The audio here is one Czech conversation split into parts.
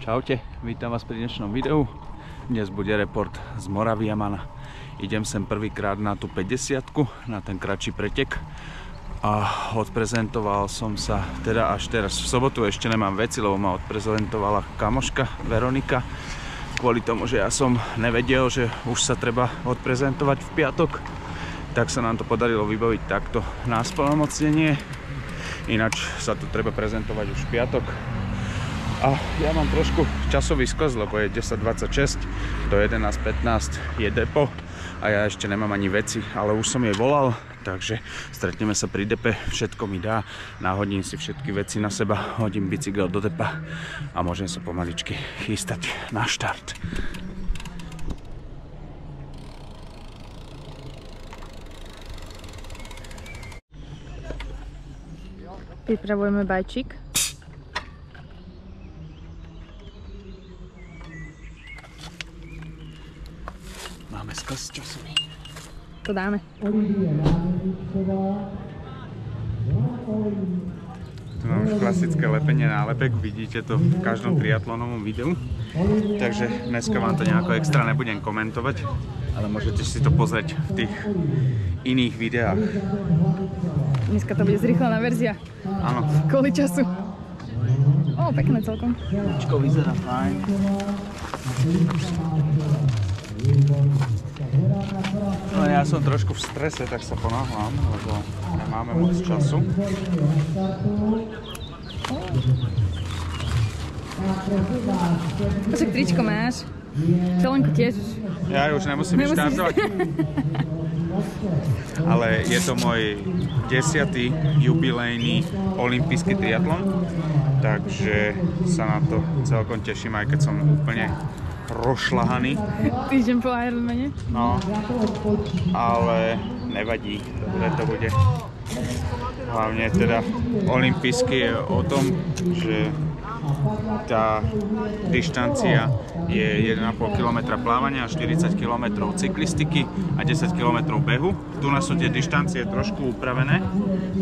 Čaute, vítam vás pri dnešnom videu. Dnes bude report z Moraviamana. Idem sem prvýkrát na tú 50-ku, na ten kratší pretek. A odprezentoval som sa teda až teraz. V sobotu ešte nemám veci, lebo ma odprezentovala kamoška Veronika. Kvôli tomu, že ja som nevedel, že už sa treba odprezentovať v piatok, tak sa nám to podarilo vybaviť takto na splnomocnenie. Ináč sa tu treba prezentovať už v piatok. A ja mám trošku časový skos, lebo je 10:26, do 11:15 je depo a ja ešte nemám ani veci, ale už som jej volal, takže stretneme sa pri depe, všetko mi dá, nahodím si všetky veci na seba, hodím bicykel do depa a môžem sa pomaličky chystať na štart. Pripravujeme bajčík. Máme skos časový. To dáme. Tu mám už klasické lepenie nálepek, vidíte to v každom triatlonovom videu. Takže dneska vám to nejako extra nebudem komentovať, ale môžete si to pozrieť v tých iných videách. Dneska to bude zrýchlená verzia. Áno. Kvôli času. Ó, pekné celkom. Očko vyzerá fajn. No ja som trošku v strese, tak sa ponáhľam, lebo nemáme moc času. Však tričko máš. Čelenku tiež. Ja už nemusím štartovať. Ale je to môj 10. jubilejný olympijský triatlon, takže sa na to celkom teším, aj keď som úplne rozšľahaný. Týždeň po Ironmane. No, ale nevadí, dobre to bude. Hlavne teda olympijský je o tom, že tá dištancia je 1,5 km plávania, 40 km cyklistiky a 10 km behu. Tu nás sú tie dištancie trošku upravené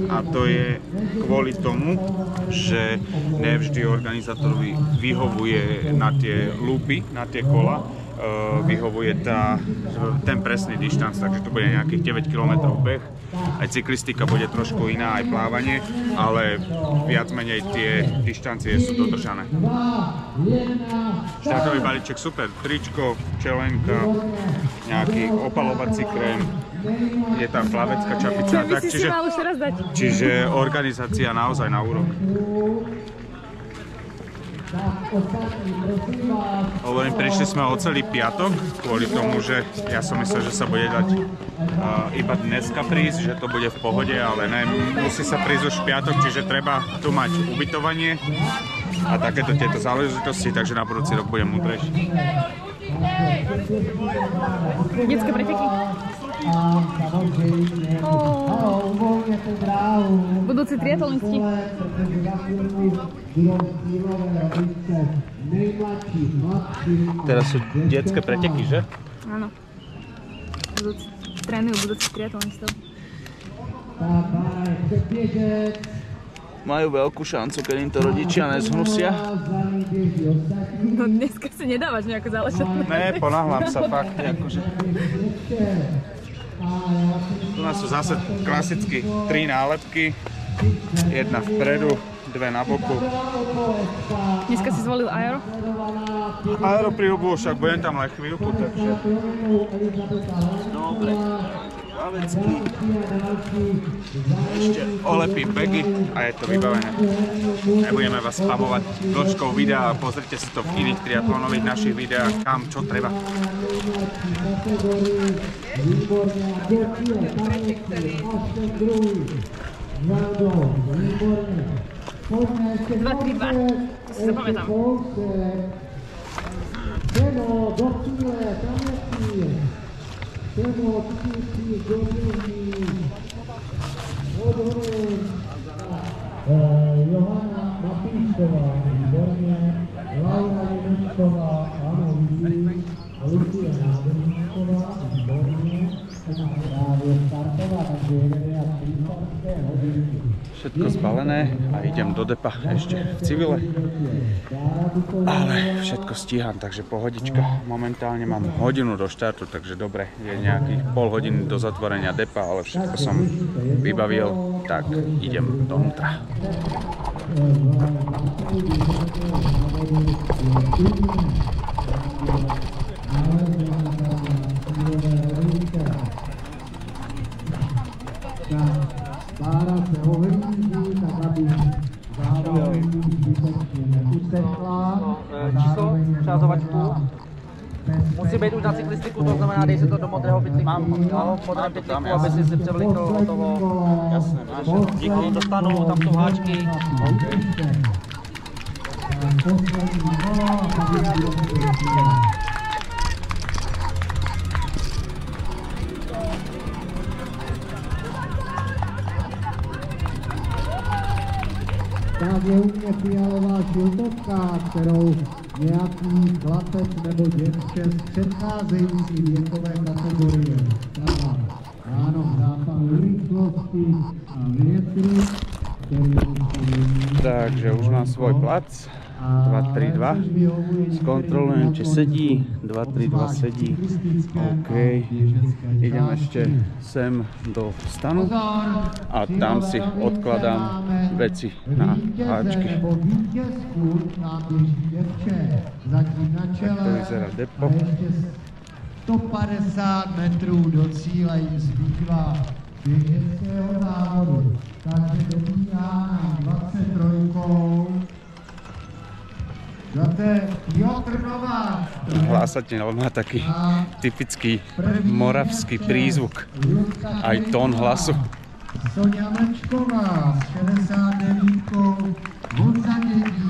a to je kvôli tomu, že nevždy organizátorovi vyhovuje na tie loopy, na tie kola, vyhovuje ten presný dištanc, takže to bude nejakých 9 km beh. Aj cyklistika bude trošku iná, aj plávanie, ale viac menej tie dištancie sú dodržané. Štartový balíček super, tričko, čelenka, nejaký opalovací krém, je tam plavecká čapica, tak, čiže organizácia naozaj na úrovni. Hovorím, prišli sme o celý piatok, kvôli tomu, že ja som myslel, že sa bude dať iba dneska prísť, že to bude v pohode, ale ne, musí sa prísť už v piatok, čiže treba tu mať ubytovanie a takéto tieto záležitosti, takže na budúci rok budem múdrejší. Detské preteky. Budúci triatlonisti. Teraz sú detské preteky, že? Áno. Trénujú budúcich triatlonistov. Majú veľkú šancu, keď im to rodičia nezhnusia. No dneska si nedávaš nejakú záležitosť. Ne, ponáhľam sa fakt, akože. Tu nás sú zase klasicky 3 nálepky. Jedna vpredu, 2 na boku. Dneska si zvolil aero? Aero príľubu, však budem tam len chvíľku, takže... Dobre. Plavecký. Ešte olepím begy a je to vybavené. Nebudeme vás spamovať dĺžkou videa, pozrite si to v iných triatlonových našich videách, kam čo treba. 2-3-2. To si zapamätám. Johana Mapíšková, výborně, Laura Jemenková, ano, vidí, Lucia Nábrníková, výborně, ona právě startová, takže jede a příklad. Všetko zbalené a idem do depa ešte v civile. Ale všetko stíham, takže pohodička. Momentálne mám hodinu do štartu, takže dobre, je nejakých pol hodiny do zatvorenia depa, ale všetko som vybavil, tak idem dovnútra. Pára se ohlíží, tak aby zároveň zbytečně neutekla. Číslo, přázovačku. Musí být už na cyklistiku, to znamená, dej si to do modrého pytlíku. Mám, v modrém pytlíku, aby si převlikl hotovo. Jasné, máš. Díky, dostanu, tam jsou háčky. Poslední kolo a tak je u mě fialová šiltovka, kterou nějaký chlapec nebo děvče z předcházející věkové kategorie. Ráno zápal rychlosti a větru, který Takže už mám svoj plac. 2-3-2. Skontrolujem, či sedí. 2-3-2 sedí. OK. Idem ešte sem do stanu a tam si odkladám veci na háčky. Tak to vyzerá depo. 150 metrů do cíle jim zbývá běžeckého závodu. Takže dobíhá nám 23. Hlásateľ má taký typický moravský prízvuk, aj tón hlasu. Sonia Mlčková s 69 Gonzaděví.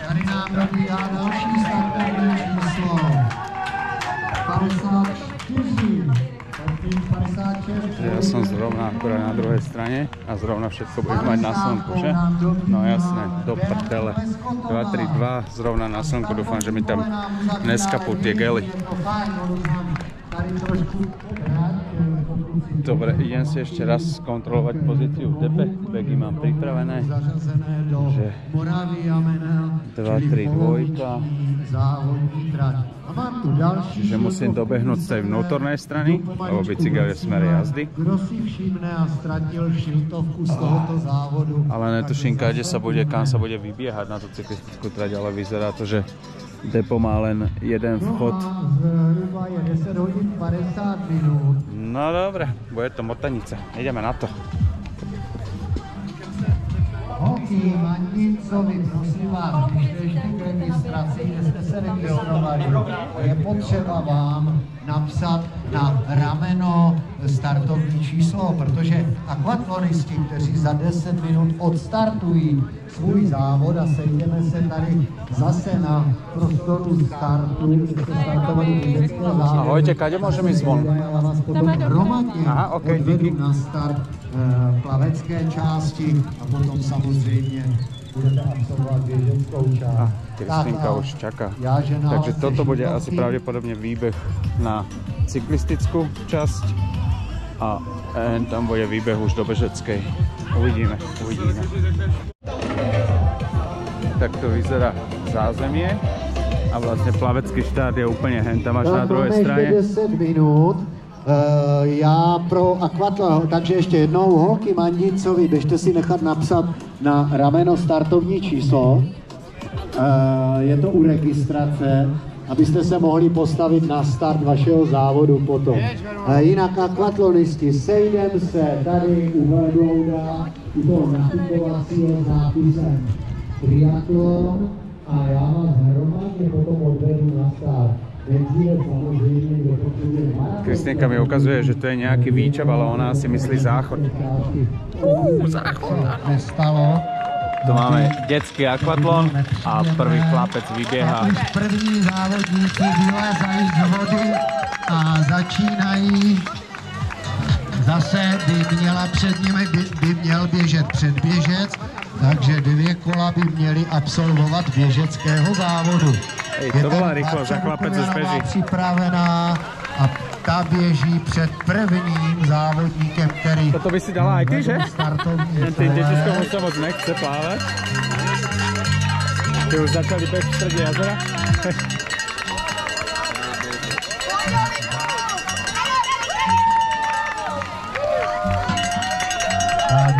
Tady nám dobíhá další startovní číslo 54. Ja som zrovna akurát na druhej strane a zrovna všetko budem mať na slnku, že? No jasné, do prdele. 2-3-2, zrovna na slnku, dúfam, že mi tam neskapú tie gely. Dobre, idem si ešte raz skontrolovať pozíciu v depe. Begy mám pripravené, že 2-3-2. Čiže musím dobehnúť z tej vnútornej strany, lebo bicykel je v smere jazdy. Ale netuším, kam sa bude vybiehať na tú cyklistickú trať, ale vyzerá to, že depo má len jeden vchod. No dobre, bude to motanica. Ideme na to. Holky, Mandincovi, prosím vás, když ještě k registraci, kde jste se registrovali, je potřeba vám napsat na rameno startovní číslo, protože akvatlonisti, kteří za 10 minut odstartují svůj závod a sejdeme se tady zase na prostoru startu, kde se startovali běžeckého závodu. Ahojte, kade môžem ísť von? Já vás potom hromadně odvedu díky. na start plavecké části a potom samozřejmě budete absolvovat běžeckou část. Kristýnka už čaká. Takže toto bude asi pravdepodobne výbeh na cyklistickú časť a tam bude výbeh už do bežeckej. Uvidíme. Tak to vyzerá zázemie a vlastne plavecký štát je úplne tam až na druhej strane. 10 minút. Já pro akvatlon, takže ještě jednou, holky Mandincovi, běžte si nechat napsat na rameno startovní číslo. Je to u registrace, abyste se mohli postavit na start vašeho závodu potom. Jinak akvatlonisti, sejdem se tady u Veldouda, u toho nastupovacího zápisem triatlon a já vás hromadně potom odvedu na start. Kristýnka mi ukazuje, že to je nejaký výčap, ale ona si myslí záchod. Záchod! Tu máme detský akvatlon a prvý chlapec vybieha. První závodníci vylézají z vody a začínají. Zase před nimi by měl běžet předběžec, takže 2 kola by měli absolvovat běžeckého závodu. To bola rýchlosť, za chlapec už beží. Připravená a ta běží před prvním závodníkem, který... Toto by si dala aj ty, že? Jen ty děti z toho se moc nechce plávat. Ty už začali běh v středě jazera.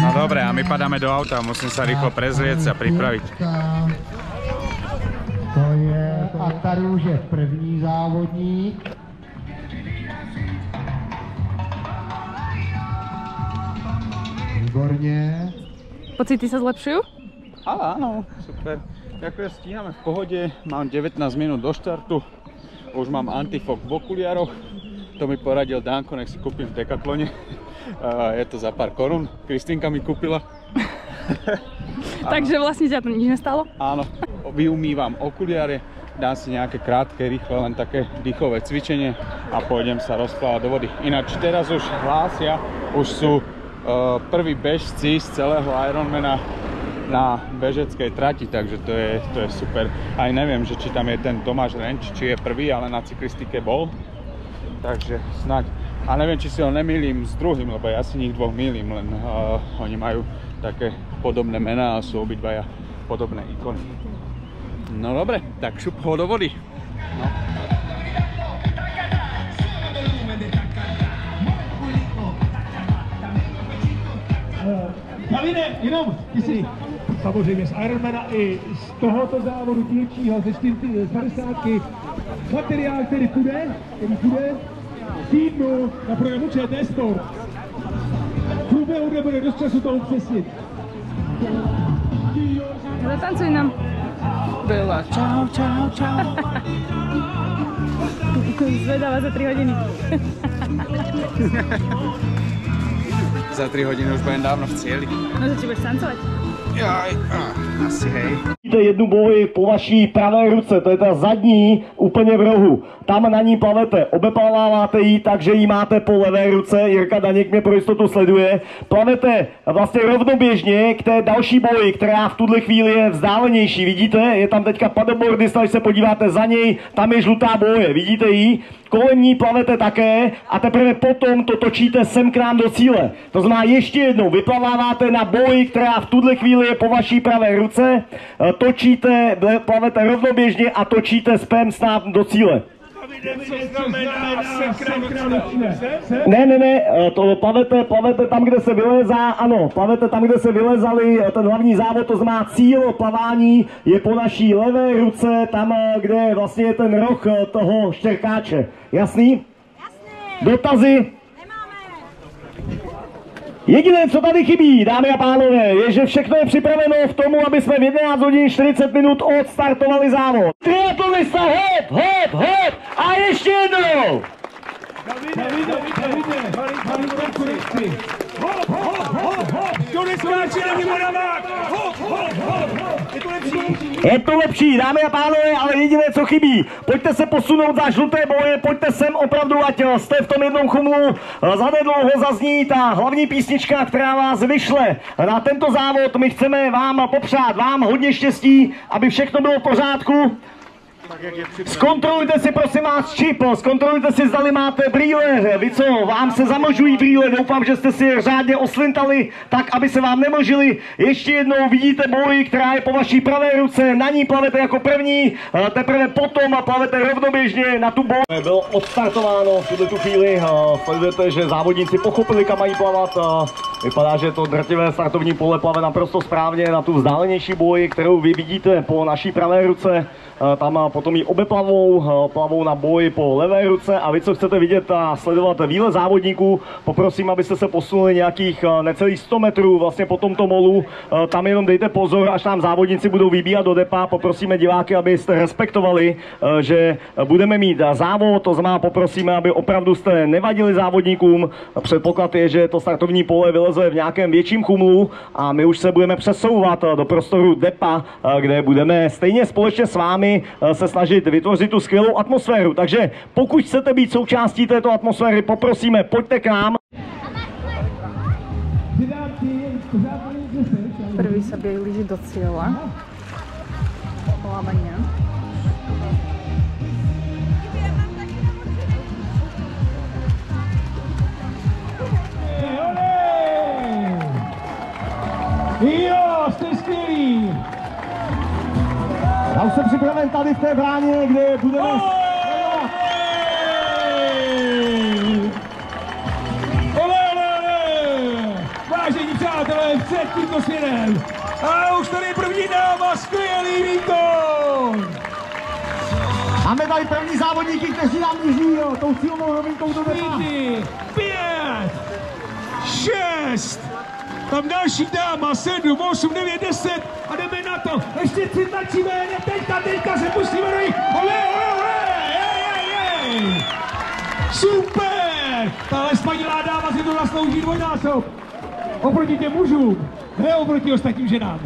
No dobré, a my padáme do auta, musím sa rýchlo prezrieť a pripraviť. To je, a tady už je první závodník. Výborně. Pocity sa zlepšujú? Áno, super. Ďakujem, stíhame v pohode, mám 19 minút do štartu. Už mám antifok v okuliároch. To mi poradil Danko, nech si kúpim v Decathlone. Je to za pár korún, Kristýnka mi kúpila. Takže vlastne ťa to nič nestalo? Áno, vyumývam okuliare, dám si nejaké krátke, rýchle, len také dýchové cvičenie a pôjdem sa rozplávať do vody. Ináč teraz už hlásia, už sú prví bežci z celého Ironmana na bežeckej trati, takže to je super. Aj neviem, že či tam je ten Tomáš Renč, či je prvý, ale na cyklistike bol. Takže snáď. A neviem, či si ho nemýlim s druhým, lebo ja si nich dvoch mýlim, len oni majú také podobné mená a sú obidvaja podobné ikony. No dobre, tak šup ho do vody. No. Davide, jenom, jestli samozřejmě z Ironmana i z tohoto závodu dílčího ze 50, materiál, který půjde týdnu na programu ČT Sport. V průběhu nebude dost času to upřesnit. Zatancuj nám. Bela, čau, čau, čau. Zvedáva za 3 hodiny. Za 3 hodiny už budem dávno v cieli. No, že či budeš tancovať? Jaj, asi hej. Vidíte jednu boj po vaší pravé ruce, to je ta zadní úplně v rohu. Tam na ní plavete, obeplaváváte ji, takže ji máte po levé ruce, Jirka Daněk mě pro jistotu sleduje. Plavete vlastně rovnoběžně k té další boji, která v tuhle chvíli je vzdálenější. Vidíte, je tam teďka paddleboardista, když se podíváte za něj, tam je žlutá boje, vidíte ji? Kolem ní plavete také a teprve potom to točíte sem k nám do cíle. To znamená ještě jednou, vyplaváváte na boji, která v tuhle chvíli je po vaší pravé ruce, točíte, plavete rovnoběžně a točíte spem snad do cíle. Ne, to plavete tam, kde se vylézá, ano, plavete tam, kde se vylezali, ten hlavní závod, to znamená cíl plavání je po naší levé ruce, tam, kde vlastně je ten roh toho štěrkáče. Jasný? Jasný. Dotazy? Jediné, co tady chybí, dámy a pánové, je, že všechno je připraveno v tomu, aby jsme v 11 hodin 40 minut odstartovali závod. Triatlonista, hop, a ještě jednou! Davide, kdo neskáče, není Moravák! Je to lepší, dámy a pánové, ale jediné, co chybí. Pojďte se posunout za žluté boje, pojďte sem opravdu, ať jste v tom jednom chumlu. Zanedlouho zazní ta hlavní písnička, která vás vyšle na tento závod. My chceme vám popřát, vám hodně štěstí, aby všechno bylo v pořádku. Zkontrolujte si prosím vás čip, zkontrolujte si, zdali máte brýle, vy co, vám se zamlžují brýle, doufám, že jste si je řádně oslintali, tak aby se vám nemlžili. Ještě jednou vidíte boji, která je po vaší pravé ruce, na ní plavete jako první, teprve potom plavete rovnoběžně na tu boj. Bylo odstartováno v tuto chvíli, sledujete, že závodníci pochopili, kam mají plavat, vypadá, že to drtivé startovní pole plave naprosto správně na tu vzdálenější boji, kterou vy vidíte po naší pravé ruce. Tam potom ji plavou na boji po levé ruce a vy, co chcete vidět a sledovat výlet závodníků, poprosím, abyste se posunuli nějakých necelých 100 metrů vlastně po tomto molu. Tam jenom dejte pozor, až nám závodníci budou vybíhat do depa. Poprosíme diváky, abyste respektovali, že budeme mít závod, to znamená poprosíme, aby opravdu jste nevadili závodníkům. Předpoklad je, že to startovní pole vyleze v nějakém větším chumlu a my už se budeme přesouvat do prostoru depa, kde budeme stejně společně s vámi se snažit vytvořit tu skvělou atmosféru. Takže pokud chcete být součástí této atmosféry, poprosíme, pojďte k nám. Prvý sa blíži do cieľa. Plávania. Já už jsem připraven tady v té bráně, kde budeme... Vážení přátelé, před tímto směrem. A už tady první dáma, skvělý výkon. Máme tady první závodníky, kteří nám blíží tou cílovou rovinkou do vrcha. 5, 6, tam další dáma, 7, 8, 9, 10 a jdeme na to. Ještě si tlačíme, teďka se pustíme do nich. Ole. Super! Tahle spanilá dáma si to zaslouží dvojnásob. Oproti těm mužům, ne oproti ostatním ženám.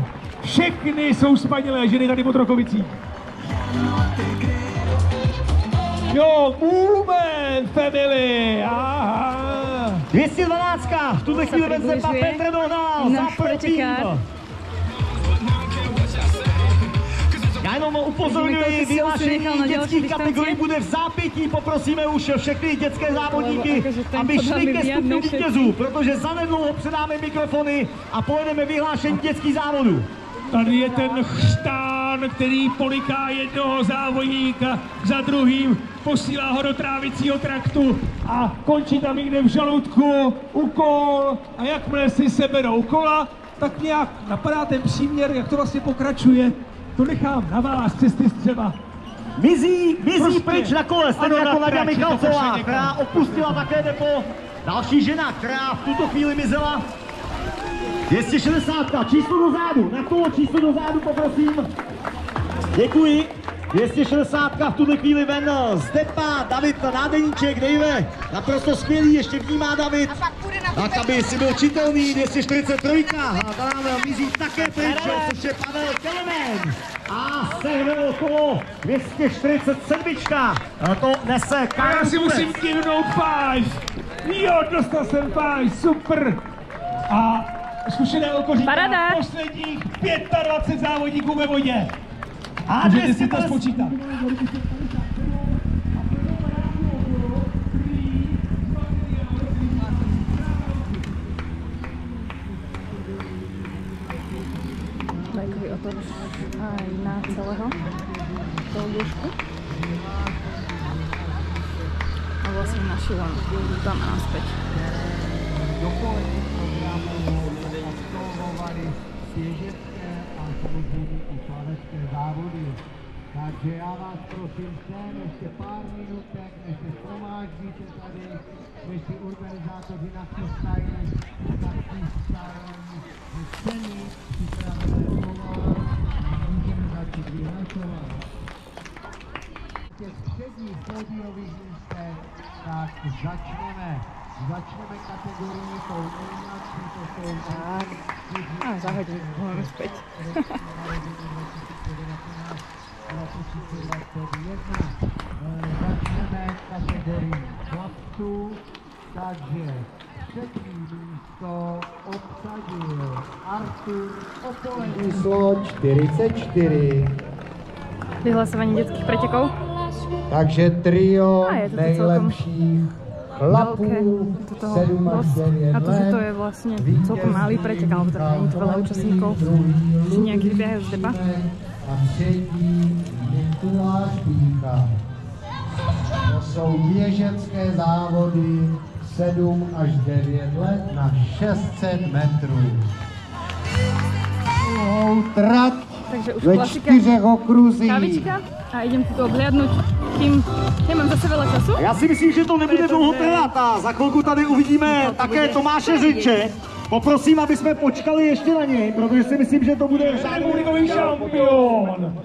Všechny jsou spanilé ženy tady pod Rokovicích. Jo, movement family, aha. 212, v tuhle chvíli vence Petr dohnal za prvním. Já jenom upozorňuji, vyhlášení dětských kategorií bude v zápětí, poprosíme už všechny dětské závodníky, aby šli ke stupňu vítězů, protože zanedlouho předáme mikrofony a pojedeme vyhlášení dětských závodů. Tady je ten chřtán, který poliká jednoho závodníka za druhým, posílá ho do trávicího traktu a končí tam někde v žaludku, ukol, a jakmile si seberou kola, tak nějak napadá ten příměr, jak to vlastně pokračuje. To nechám na vás, cesty střeva. Mizí pryč na kole, stejně jako Nadia Michalcová, která opustila také depo. Další žena, která v tuto chvíli mizela. 260, číslo dozadu, na kolo číslo dozadu, poprosím. Děkuji. 260 v tuhle chvíli ven z depa, David Nádeníček, Dave, naprosto skvělý, ještě vnímá David. Tak, aby si byl čitelný, 243, a tam mizí také pryč, což je Pavel Kelemen. A server okolo 247, to nese Karel. Já si musím kývnout 5. Jo, dostal jsem 5, super. A zkušené oko říká posledních 25 závodníků ve vodě. A můžete si to spočítat. Bajkový otoč aj na celého toho dĺžku. A vlastne na šilom tam a naspäť. Dopolední programu absolvovali běžecké a samozřejmě i plavecké závody. Takže já vás prosím sem ještě pár minutek, než se shromáždíte tady, než si organizátoři nachystají, ceny připravené kolo a můžeme začít vyhlašovat. V těch předních pódiových místech, tak začneme kategorii tou nejmladší, to jsou... A zahodím ho zpět. Začneme kategorii chlapců, takže třetí místo obsadil Artur Opolený. Číslo 44. Vyhlasování dětských pretekov. Takže trio nejlepších chlapů 7 až 9 let. A to, že to je vlastne celkom malý pretek, alebo teda nie je to veľa účastníkov, či nejaký vybiehajú z depa. A třetí Mikuláš Pícha. To jsou běžecké závody 7 až 9 let na 600 metrů. Trať ve 4 okruzích. Kávička a idem tu obhliadnúť, kým nemám zase veľa času. Já si myslím, že to nebude dlouho trvat a za chvilku tady uvidíme také Tomáše Řinče. Poprosím, aby jsme počkali ještě na něj, protože si myslím, že to bude republikový šampion.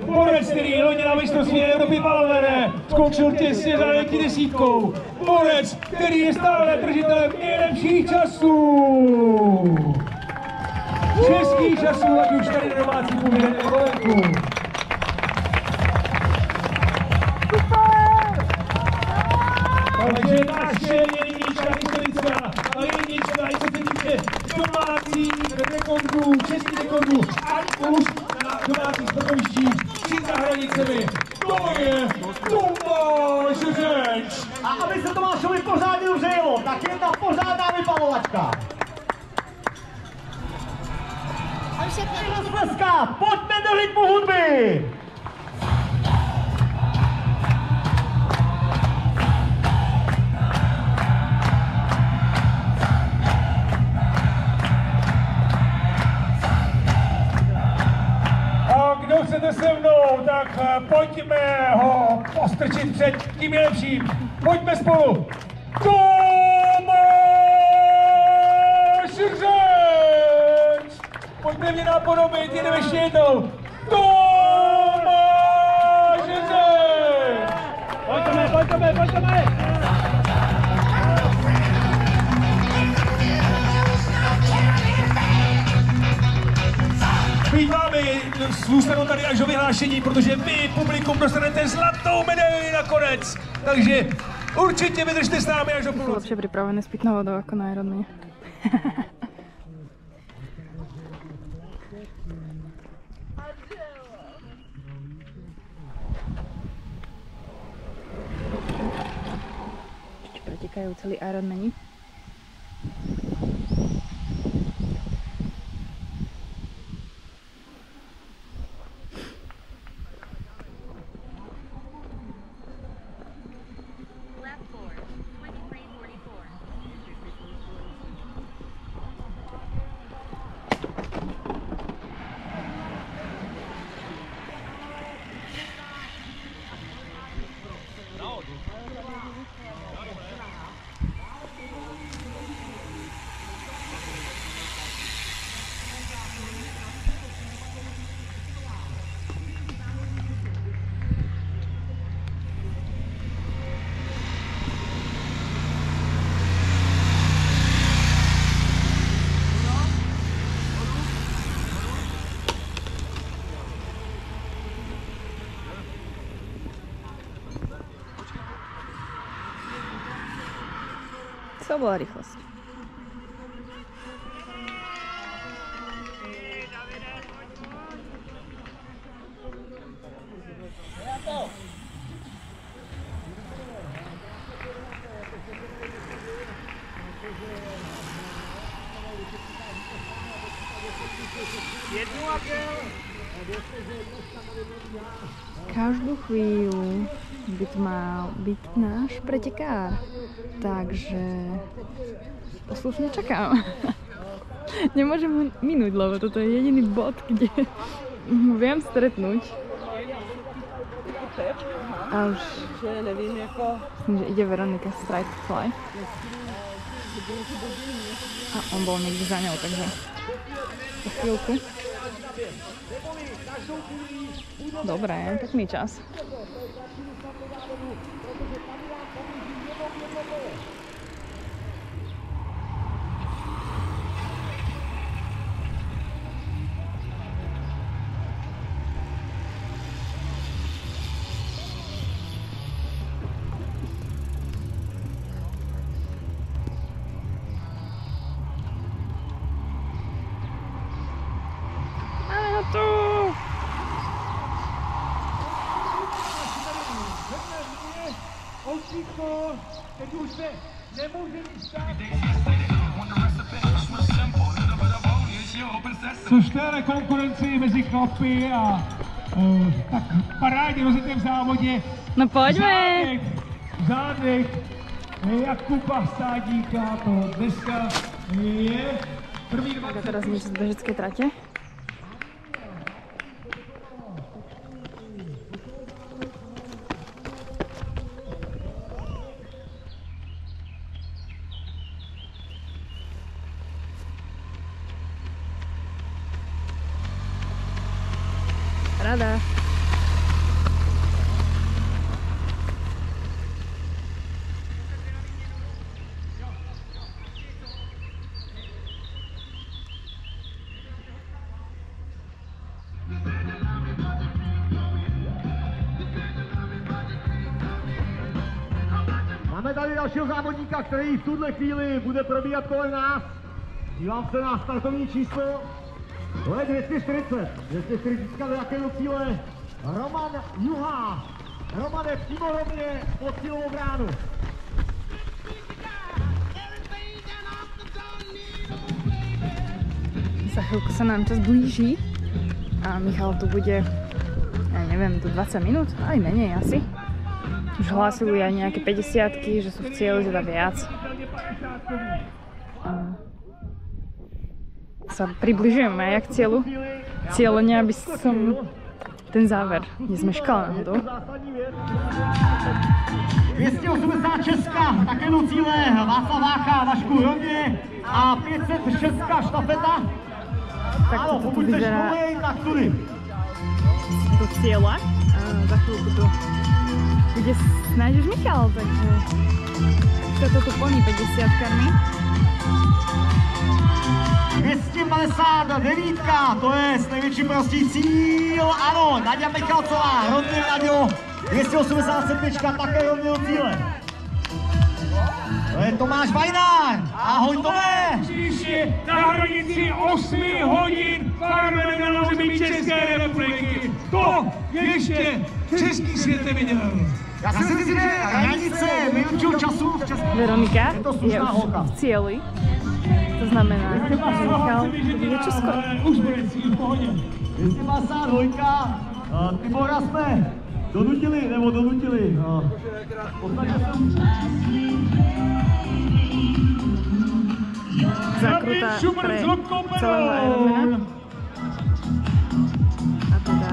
Borec, který loni na mistrovství Evropy Balvere skončil těsně za největší desítkou. Borec, který je stále držitelem nejlepších časů. Českých časů, ať už tady domácí půjde nebo venku. Takže naše jednička historická a jednička, i co se týče domácích rekordů, českých rekordů, ať už na domácích sportovištích či za hranicemi. To je Tomáš Řenč. A aby se Tomášovi pořádně užejelo, tak jedna pořádná vypalovačka. Dneska, pojďme do rytmu hudby! chcete se mnou, tak pojďme ho postrčit před tím lepším. Pojďme spolu. Tomáš Řeč! Pojďme mě napodobit, jedeme ještě jednou. Tomáš Řeč! Pojďme, pojďme, pojďme! Zůstanu tady až do vyhlášení, protože vy, publikum, dostanete zlatou medaili nakonec. Takže určitě vydržte s námi až do půlnoci. Lepšie pripravené s pitnou vodou ako na Ironmane. Ešte pretekajú celý Ironmane. To bola rýchlosť. Každú chvíľu by to mal byť náš pretekár. Takže poslušne čakám. Nemôžem ho minúť, lebo toto je jediný bod, kde ho viem stretnúť. A už myslím, že ide Veronika Strike-Fly. A on bol niekde za ňou, takže po chvíľku. Dobre, pekný čas. Což v téhle konkurenci mezi chlapy a tak parádně rozjetém závodě. No pojďme! Zádech Jakuba Stádíka, to dneska je první 20. Tak teraz niečo z bežeckej trate. Rada. Máme tady dalšího závodníka, který v tuhle chvíli bude probíhat kolem nás. Dívám se na startovní číslo. To je 240. 240 do jakého cíle? Roman Juhá. Roman je přímo rovně pod cílovou bránu. Za chvíľku sa nám čas blíži a Michal tu bude, ja neviem, do 20 minút, aj menej asi. Už hlásili aj nejaké 50-ky, že sú v cieľi teda viac. Sa približujeme aj k cieľu. Cieľene, aby som ten záver nezmeškala náhodou. 280 Česka, také do cíle Václav Vácha, Vašku rovně a 500 Česka štafeta. Tak Áno, to pokud chceš vyzerá kolej, tak tudy. do cieľa. A za chvíľku tu bude snáď už Michal, takže sa to tu plní 50-karmi. 259, to je největší prostý cíl, ano, Naďa Michalcová, rovně Naďo, 287, také rovně do cíle. To je Tomáš Vajnár, ahoj Tome! Příště na hranici 8 hodin farmer na území České republiky. To ještě český svět neviděl. Já si myslím, že hranice minutého času v České Veronika je to je slušná už holka. v cieli. To znamená, že Michal bude čoskoro. Už bude cíl v pohodě. 252, Tibora jsme donutili, Zakruta pre celého Ironmana. A teda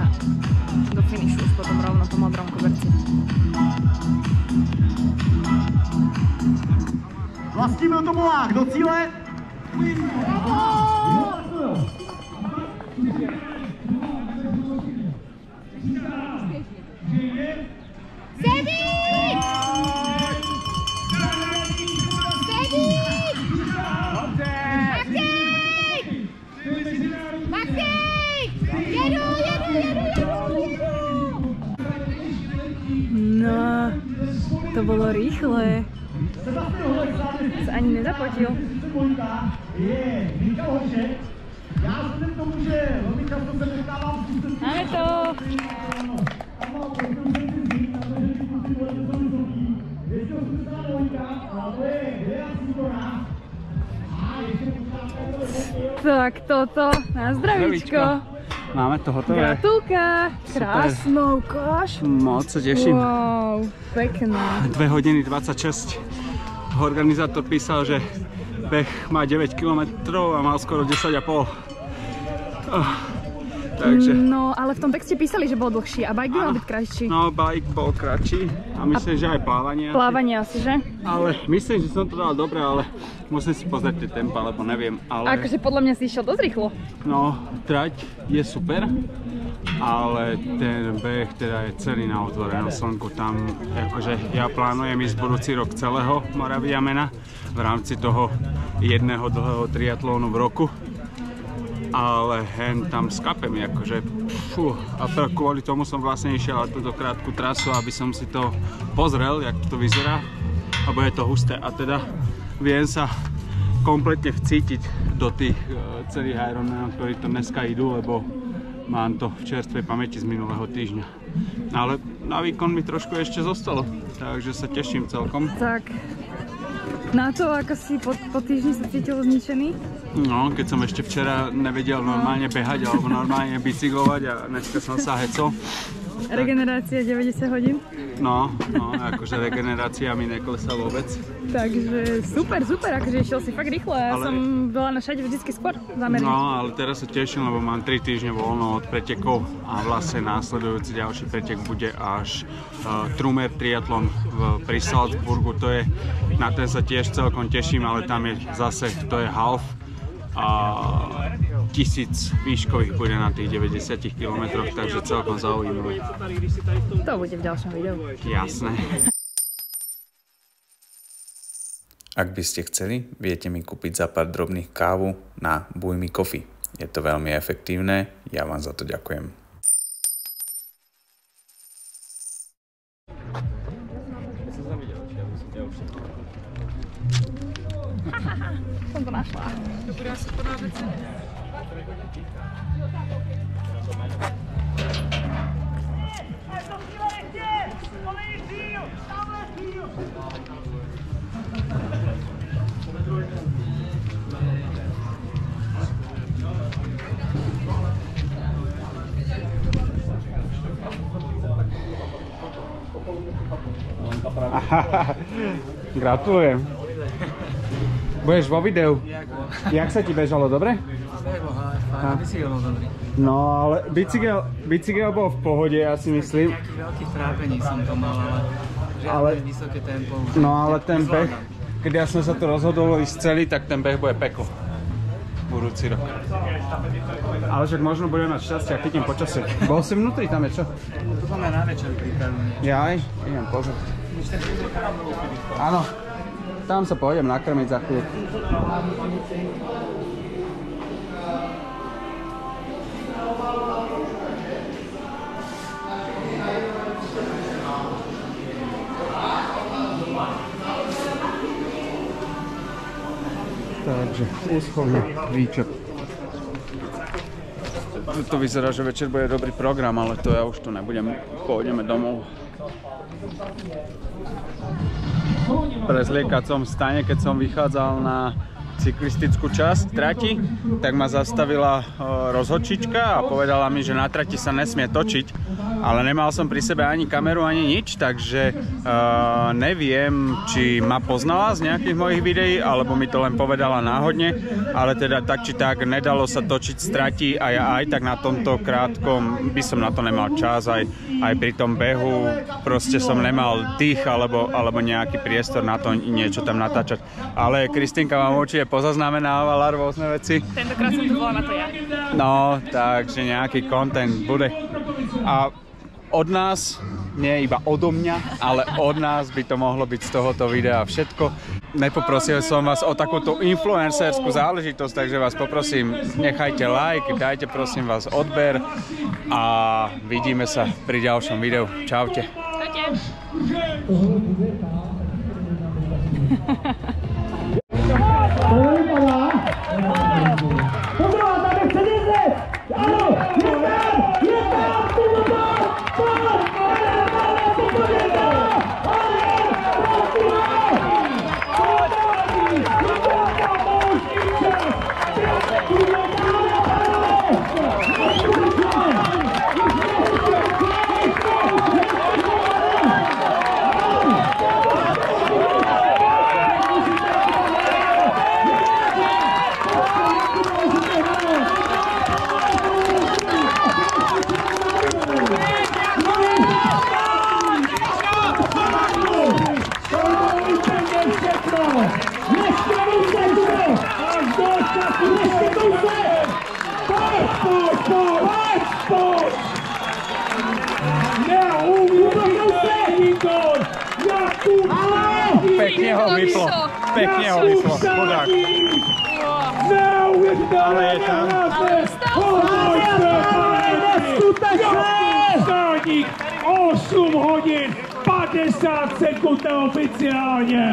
do finišu už potom rovno po modrom koberci. Vlastimil Tomolák do cíle. No, to bolo rýchle. Sa ani nezapotil. Máme to! Tak toto, na zdravíčko. Máme to hotové. Gratulka, krásnou koš. Moc sa teším. Wow, pekná. 2 hodiny 26. Organizátor písal, že beh má 9 km a mal skoro 10,5. Takže... No, ale v tom texte písali, že bol dlhší a bike by mal byť kratší. No, bike bol kratší a myslím, že aj plávanie. Plávanie asi, že? Ale myslím, že som to dal dobre, ale musím si pozrieť tie tempa, lebo neviem. Ale... Akože podľa mňa si išiel dosť rýchlo. No, trať je super, ale ten beh teda je celý na otvorenom slnku. Tam, akože ja plánujem ísť budúci rok celého Moraviamana v rámci toho jedného dlhého triatlónu v roku. Ale hen tam skapem, akože a kvôli tomu som vlastne išiel na túto krátku trasu, aby som si to pozrel, jak to vyzerá, lebo je to husté a teda viem sa kompletne vcítiť do tých celých Ironmanov, ktorí to dneska idú, lebo mám to v čerstvej pamäti z minulého týždňa. Ale na výkon mi trošku ešte zostalo, takže sa teším celkom. Tak, na to, ako si po týždni sa cítil zničený? No, keď som ešte včera nevedel normálne behať alebo normálne bicyklovať a dneska som sa hecol. Regenerácia 90 hodín? No, akože regenerácia mi neklesá vôbec. Takže super, akože išiel si fakt rýchlo. Ja som bola na šade vždycky skôr zamerný. No, ale teraz sa teším, lebo mám 3 týždne voľno od pretekov a vlastne následujúci ďalší pretek bude až Trummer triatlon pri Salzburgu. To je, na ten sa tiež celkom teším, ale tam je zase, to je half a 1000 výškových bude na tých 90 km, takže celkom zaujímavé. To bude v ďalšom videu. Jasné. Ak by ste chceli, viete mi kúpiť za pár drobných kávu na Buy Me Coffee. Je to veľmi efektívne, ja vám za to ďakujem. Som to našla. To bude asi podávať ceny. Gratulujem. Budeš vo videu. Jak sa ti bežalo, dobre? Bežalo, ale vysielal dobrý. No ale bicykel bol v pohode, ja si myslím. Veľkých trápení som to mal, ale žiadne vysoké tempo. No ale ten beh, keď ja som sa tu rozhodol ísť celý, tak ten beh bude peklo. Budúci rok. Ale však možno budeme mať šťastie, ak chytím počasie. Bol si vnútri, tam je čo? Tu máme na večer pripravené. Jaj, idem pozrieť. Áno, tam sa pôjdem nakrmiť za chvíľu. Takže úschovne výčep. To vyzerá, že večer bude dobrý program, ale to ja už tu nebudem. Pôjdeme domov. Pre zliekacom stane, keď som vychádzal na cyklistickú časť trati, tak ma zastavila rozhodčička a povedala mi, že na trati sa nesmie točiť, ale nemal som pri sebe ani kameru, ani nič, takže neviem, či ma poznala z nejakých mojich videí, alebo mi to len povedala náhodne, ale teda tak či tak nedalo sa točiť z trati a ja aj tak na tomto krátkom by som na to nemal čas, aj pri tom behu proste som nemal dých alebo nejaký priestor na to niečo tam natáčať. Ale Kristýnka vám určite pozaznamenávala rôzne veci. Tentokrát som tu bola na to ja. No, takže nejaký content bude. A od nás, nie iba odo mňa, ale od nás by to mohlo byť z tohoto videa všetko. Nepoprosil som vás o takúto influencerskú záležitosť, takže vás poprosím, nechajte like, dajte prosím vás odber a vidíme sa pri ďalšom videu. Čaute. Pekne ho vyplo, chudák. Ale je tam. Zánik 8 hodin 50 sekund oficiálně.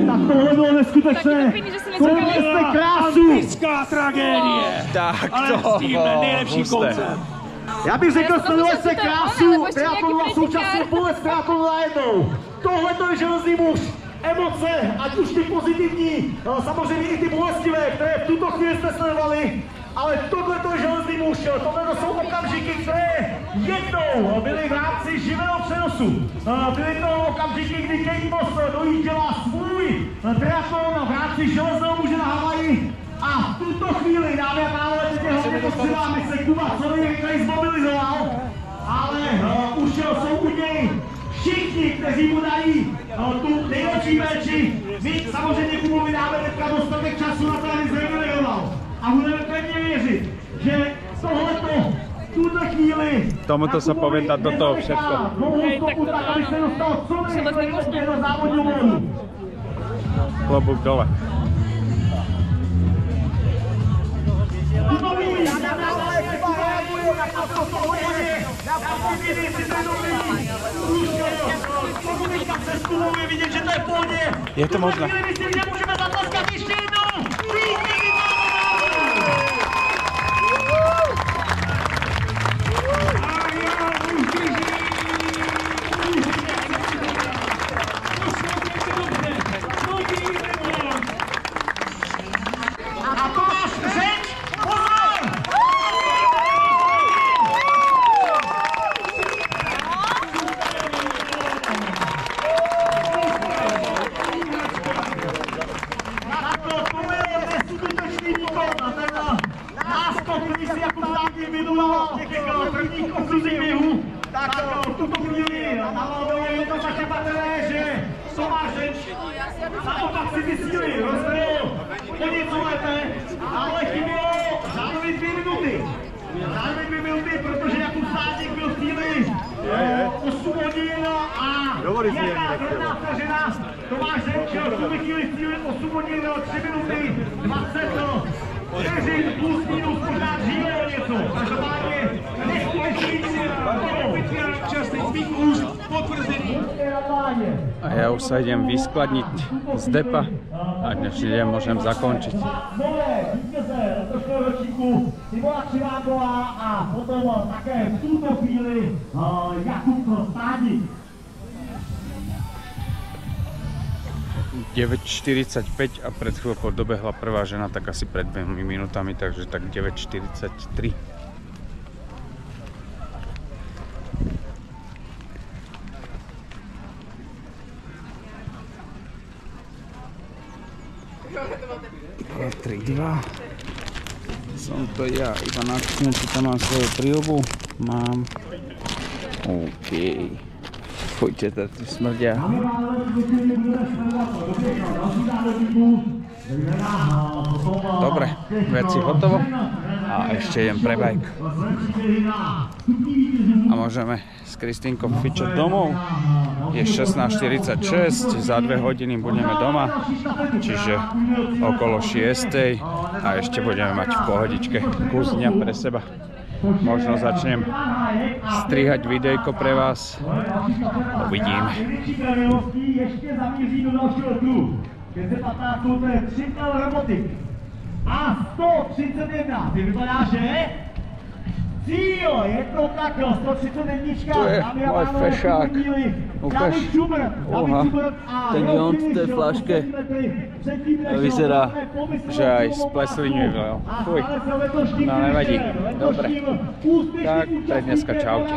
Tak tohle bylo neskutečné. Tohle jste krásu. Antická tragédie. Tak Ale to stíme nejlepší koncert. Já bych řekl, sledovali jste krásu triatlonu a současně pohled triatlonu najednou. Tohle to je železný muž. Emoce, ať už ty pozitivní, samozřejmě i ty bolestivé, které v tuto chvíli jste sledovali, ale tohle to je železný muž. Tohle jsou okamžiky, které jednou byly v rámci živého přenosu. Byly to okamžiky, kdy Kate Moss dojížděla svůj triatlon v rámci železného muže na Havaji. A v tuto chvíli, dámy a pánové, teď je hodně potřeba, aby se Kuba co nejrychleji zmobilizoval, ale už jsou u něj všichni, kteří mu dají tu nejlepší péči. My samozřejmě Kubovi dáme teďka dostatek času na to, aby zregeneroval. A budeme pevně věřit, že tohleto v tuto chvíli... Tomuto sa povieta do toho všetko. Aby se dostal co nejrychleji do závodního módu. Klobúk dole. Je to možné. Myslím, že můžeme zatleskat ještě jednou. A to máš řeč? Pozor! Tak to pak si ty síly rozvedl o něco lépe, ale chybělo zároveň 2 minuty. Zároveň 2 minuty, protože Jakub Státník byl v týmy 8 hodin a jaká zrovna vteřina. Tomáš Zemčel v tuhle chvíli v týmy 8 hodin 3 minuty 20 vteřin plus minus možná dříve o něco. Každopádně nechtější oficiální čas teď svých úst potvrzení. A ja už sa idem vyskladniť z depa a dnešný deň môžem zakončiť. Nové vítěze letošního ročníku Simona Křiváková a potom také v tuto chvíli Jakub Stádník. 9:45 a pred chvíľkou dobehla prvá žena tak asi pred 2 minútami, takže tak 9:43. A 3-2. Som to ja, iba nakúpim, či tam mám svoju príľbu. Mám. OK. Pojďte, tady smrdia. Dobre, veci hotovo. A ešte idem pre bajk. A môžeme s Kristínkou fičať domov. Je 16:46, za 2 hodiny budeme doma, čiže okolo 6. A ešte budeme mať v pohodičke kus dňa pre seba. Možno začnem strihať videjko pre vás. Uvidíme. A 131, ty vypadá, že? Cíl, je to tak, 131. To je môj fešák. Ukáž. Oha, ten Jon v tej flaške vyzerá, že aj splesliňuje veľa. Fuj, no nevadí. Dobre. Tak, pre dneska čaute.